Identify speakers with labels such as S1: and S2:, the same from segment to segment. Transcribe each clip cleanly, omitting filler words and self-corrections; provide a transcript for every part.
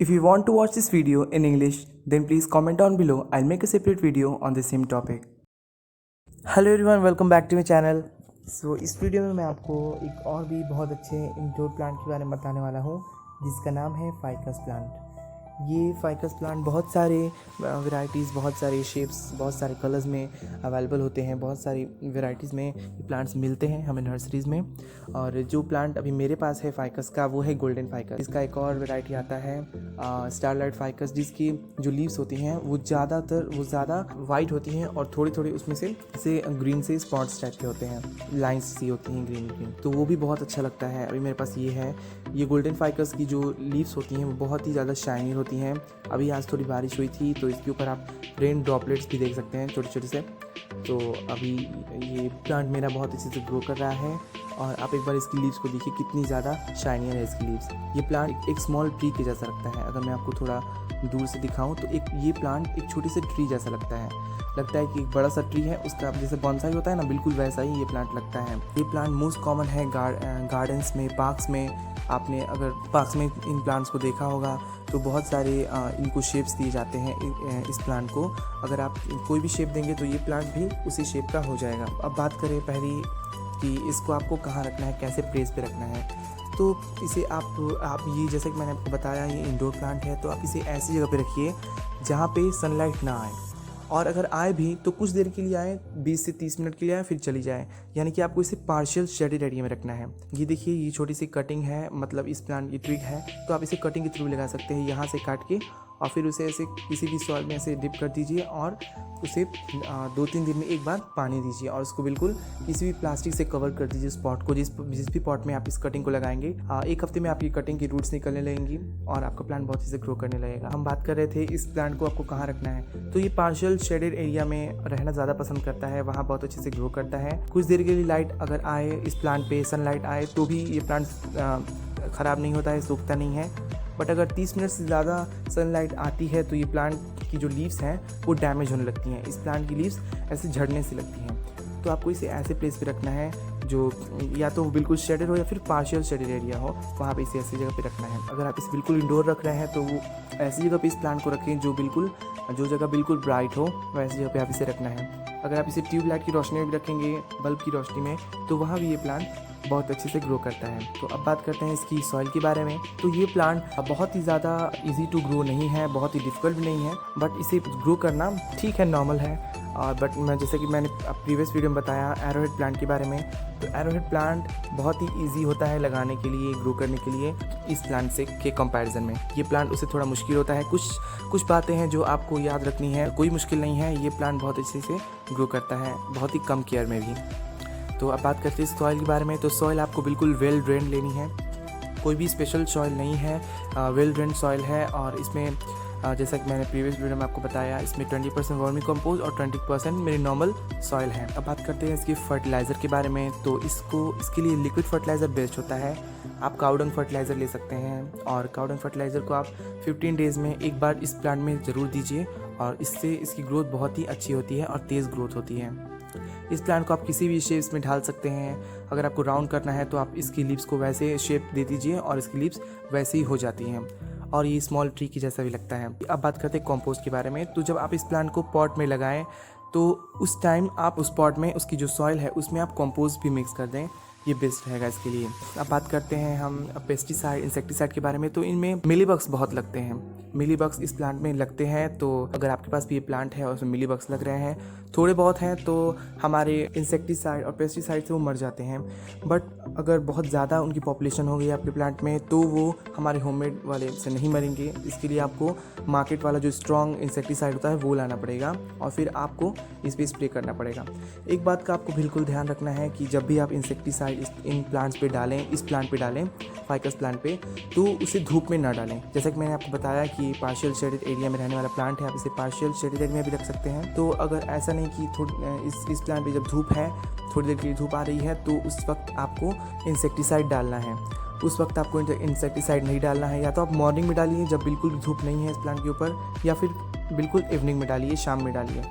S1: If you want to watch this video in English, then please comment down below. I'll make a separate video on the same topic. Hello everyone, welcome back to my channel. इस video में मैं आपको एक और भी बहुत अच्छे indoor plant के बारे में बताने वाला हूँ जिसका नाम है फाइकस प्लांट। ये फाइकस प्लांट बहुत सारे वैरायटीज़, बहुत सारे शेप्स, बहुत सारे कलर्स में अवेलेबल होते हैं। बहुत सारी वैरायटीज़ में ये प्लांट्स मिलते हैं हमें नर्सरीज़ में। और जो प्लांट अभी मेरे पास है फाइकस का, वो है गोल्डन फाइकस। इसका एक और वैरायटी आता है स्टारलाइट फाइकस, जिसकी जो लीव्स होती हैं वो ज़्यादा वाइट होती हैं और थोड़ी थोड़ी उसमें से ग्रीन से स्पॉट्स टाइप के होते हैं, लाइन्स सी होती हैं ग्रीन ग्रीन। तो वो भी बहुत अच्छा लगता है। अभी मेरे पास ये है। ये गोल्डन फाइकस की जो लीव्स होती हैं वो बहुत ही ज़्यादा शाइनी होती हैं। अभी आज थोड़ी बारिश हुई थी तो इसके ऊपर आप रेन ड्रॉपलेट्स भी देख सकते हैं छोटे छोटे से। तो अभी ये प्लांट मेरा बहुत अच्छे से ग्रो कर रहा है और आप एक बार इसकी लीव्स को देखिए कितनी ज़्यादा शाइनियर है इसकी लीव्स। ये प्लांट एक स्मॉल ट्री के जैसा लगता है। अगर मैं आपको थोड़ा दूर से दिखाऊं तो ये प्लांट एक छोटी सी ट्री जैसा लगता है कि एक बड़ा सा ट्री है, उसका जैसे बॉन्साई होता है ना, बिल्कुल वैसा ही ये प्लांट लगता है। ये प्लांट मोस्ट कॉमन है गार्डन्स में, पार्क्स में। आपने अगर पार्क्स में इन प्लांट्स को देखा होगा तो बहुत सारे इनको शेप्स दिए जाते हैं इस प्लांट को। अगर आप कोई भी शेप देंगे तो ये प्लांट भी उसी शेप का हो जाएगा। अब बात करें पहली कि इसको आपको कहाँ रखना है, कैसे प्लेस पे रखना है। तो इसे आप ये जैसे कि मैंने आपको बताया ये इंडोर प्लांट है, तो आप इसे ऐसी जगह पे रखिए जहाँ पे सनलाइट ना आए, और अगर आए भी तो कुछ देर के लिए आए, 20 से 30 मिनट के लिए आए फिर चली जाए। यानी कि आपको इसे पार्शियल शेडेड एरिया में रखना है। ये देखिए, ये छोटी सी कटिंग है, मतलब इस प्लांट की ट्रिक है, तो आप इसे कटिंग के थ्रू लगा सकते हैं, यहाँ से काट के, और फिर उसे ऐसे किसी भी सॉइल में ऐसे डिप कर दीजिए और उसे 2-3 दिन में एक बार पानी दीजिए और उसको बिल्कुल किसी भी प्लास्टिक से कवर कर दीजिए स्पॉट को, जिस भी पॉट में आप इस कटिंग को लगाएंगे। एक हफ्ते में आपकी कटिंग की रूट्स निकलने लगेंगी और आपका प्लांट बहुत ही से ग्रो करने लगेगा। हम बात कर रहे थे इस प्लांट को आपको कहाँ रखना है, तो ये पार्शियल शेडेड एरिया में रहना ज़्यादा पसंद करता है, वहाँ बहुत अच्छे से ग्रो करता है। कुछ देर के लिए लाइट अगर आए इस प्लांट पे, सनलाइट आए, तो भी ये प्लांट ख़राब नहीं होता है, सूखता नहीं है। बट अगर 30 मिनट से ज़्यादा सनलाइट आती है तो ये प्लांट की जो लीव्स हैं वो डैमेज होने लगती हैं। इस प्लांट की लीव्स ऐसे झड़ने से लगती हैं। तो आपको इसे ऐसे प्लेस पे रखना है जो या तो बिल्कुल शेडेड हो या फिर पार्शियल शेडेड एरिया हो, वहाँ पे इसे ऐसी जगह पे रखना है। अगर आप इसे बिल्कुल इंडोर रख रहे हैं तो वो ऐसी जगह पे इस प्लांट को रखें जो जगह बिल्कुल ब्राइट हो, वैसी जगह पे आप इसे रखना है। अगर आप इसे ट्यूबलाइट की रोशनी में भी रखेंगे, बल्ब की रोशनी में, तो वहाँ भी ये प्लांट बहुत अच्छे से ग्रो करता है। तो अब बात करते हैं इसकी सॉइल के बारे में। तो ये प्लांट बहुत ही ज़्यादा इजी टू ग्रो नहीं है, बहुत ही डिफ़िकल्ट भी नहीं है, बट इसे ग्रो करना ठीक है, नॉर्मल है। और बट मैं जैसे कि मैंने प्रीवियस वीडियो में बताया एरोहेड प्लांट के बारे में, तो एरोहेड प्लांट बहुत ही ईजी होता है लगाने के लिए, ग्रो करने के लिए इस प्लांट से के कंपैरिजन में। ये प्लांट उससे थोड़ा मुश्किल होता है। कुछ बातें हैं जो आपको याद रखनी है, कोई मुश्किल नहीं है। ये प्लांट बहुत अच्छे से ग्रो करता है, बहुत ही कम केयर में भी। तो अब बात करते हैं सॉइल के बारे में। तो सॉइल आपको बिल्कुल वेल ड्रेन लेनी है, कोई भी स्पेशल सॉइल नहीं है, वेल ड्रेन सॉइल है। और इसमें जैसा कि मैंने प्रीवियस वीडियो में आपको बताया, इसमें 20% वर्मी कंपोस्ट और 20% मेरी नॉर्मल सॉइल है। अब बात करते हैं इसकी फर्टिलाइज़र के बारे में। तो इसके लिए लिक्विड फर्टिलाइज़र बेस्ट होता है। आप काउडंग फर्टिलाइज़र ले सकते हैं, और काउडंग फर्टिलाइज़र को आप 15 डेज़ में एक बार इस प्लांट में ज़रूर दीजिए, और इससे इसकी ग्रोथ बहुत ही अच्छी होती है और तेज़ ग्रोथ होती है। इस प्लांट को आप किसी भी शेप्स में ढाल सकते हैं। अगर आपको राउंड करना है तो आप इसकी लीव्स को वैसे शेप दे दीजिए और इसकी लीव्स वैसे ही हो जाती हैं, और ये स्मॉल ट्री की जैसा भी लगता है। अब बात करते हैं कंपोस्ट के बारे में। तो जब आप इस प्लांट को पॉट में लगाएं तो उस टाइम आप उस पॉट में उसकी जो सॉइल है उसमें आप कंपोस्ट भी मिक्स कर दें, ये बेस्ट रहेगा इसके लिए। अब बात करते हैं हम पेस्टिसाइड, इंसेक्टिसाइड के बारे में। तो इनमें मिलीबग्स बहुत लगते हैं। मिलीबग्स इस प्लांट में लगते हैं, तो अगर आपके पास भी ये प्लांट है और उसमें मिलीबग्स लग रहे हैं, थोड़े बहुत हैं, तो हमारे इंसेक्टिसाइड और पेस्टिसाइड से वो मर जाते हैं। बट अगर बहुत ज़्यादा उनकी पॉपुलेशन हो गई आपके प्लांट में तो वो हमारे होममेड वाले से नहीं मरेंगे। इसके लिए आपको मार्केट वाला जो स्ट्रॉन्ग इंसेक्टिसाइड होता है वो लाना पड़ेगा, और फिर आपको इस पर स्प्रे करना पड़ेगा। एक बात का आपको बिल्कुल ध्यान रखना है कि जब भी आप इंसेक्टिसाइड इन प्लांट्स पे डालें, इस प्लांट पे डालें, फाइकस प्लांट पे, तो उसे धूप में ना डालें। जैसा कि मैंने आपको बताया कि पार्शियल शेडेड एरिया में रहने वाला प्लांट है, आप इसे पार्शियल शेडेड एरिया में भी रख सकते हैं। तो अगर ऐसा नहीं कि इस प्लांट पे जब धूप है, थोड़ी देर के लिए धूप आ रही है, तो उस वक्त आपको इंसेक्टिसाइड डालना है। उस वक्त आपको इंसेक्टिसाइड नहीं डालना है। या तो आप मॉर्निंग में डालिए जब बिल्कुल भी धूप नहीं है इस प्लांट के ऊपर, या फिर बिल्कुल इवनिंग में डालिए, शाम में डालिए।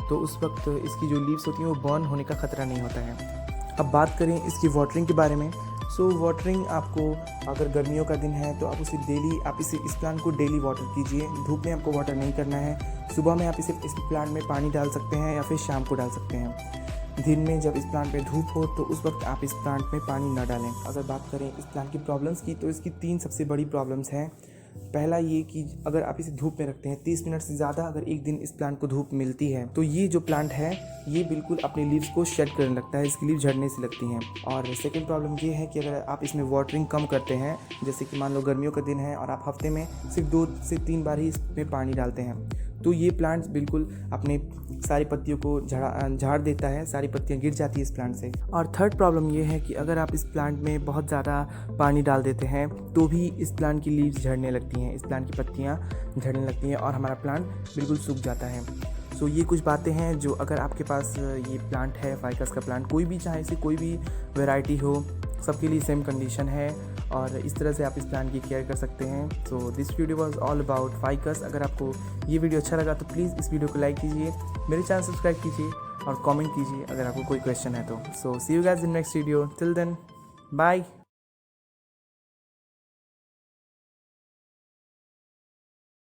S1: तो उस वक्त इसकी जो लीव्स होती हैं वो बर्न होने का खतरा नहीं होता है। अब बात करें इसकी वाटरिंग के बारे में। सो वाटरिंग आपको, अगर गर्मियों का दिन है तो आप इस प्लांट को डेली वाटर कीजिए। धूप में आपको वाटर नहीं करना है। सुबह में आप इस प्लांट में पानी डाल सकते हैं या फिर शाम को डाल सकते हैं। दिन में जब इस प्लांट पे धूप हो तो उस वक्त आप इस प्लांट में पानी न डालें। अगर बात करें इस प्लांट की प्रॉब्लम्स की, तो इसकी 3 सबसे बड़ी प्रॉब्लम्स हैं। पहला ये कि अगर आप इसे धूप में रखते हैं 30 मिनट से ज़्यादा, अगर एक दिन इस प्लांट को धूप मिलती है तो ये जो प्लांट है ये बिल्कुल अपने लीव्स को शेड करने लगता है, इसकी लीव झड़ने से लगती हैं। और सेकंड प्रॉब्लम ये है कि अगर आप इसमें वाटरिंग कम करते हैं, जैसे कि मान लो गर्मियों का दिन है और आप हफ्ते में सिर्फ 2 से 3 बार ही इसमें पानी डालते हैं, तो ये प्लांट्स बिल्कुल अपने सारी पत्तियों को झाड़ देता है, सारी पत्तियां गिर जाती है इस प्लांट से। और थर्ड प्रॉब्लम ये है कि अगर आप इस प्लांट में बहुत ज़्यादा पानी डाल देते हैं तो भी इस प्लांट की लीव्स झड़ने लगती हैं, इस प्लांट की पत्तियां झड़ने लगती हैं और हमारा प्लांट बिल्कुल सूख जाता है। सो ये कुछ बातें हैं जो अगर आपके पास ये प्लांट है, फाइकस का प्लांट, कोई भी चाहे से कोई भी वैरायटी हो, सबके लिए सेम कंडीशन है और इस तरह से आप इस प्लांट की केयर कर सकते हैं। So this video was all about ficus. अगर आपको ये वीडियो अच्छा लगा तो प्लीज़ इस वीडियो को लाइक कीजिए, मेरे चैनल सब्सक्राइब कीजिए और कमेंट कीजिए अगर आपको कोई क्वेश्चन है तो। So see you guys in next video, till then bye.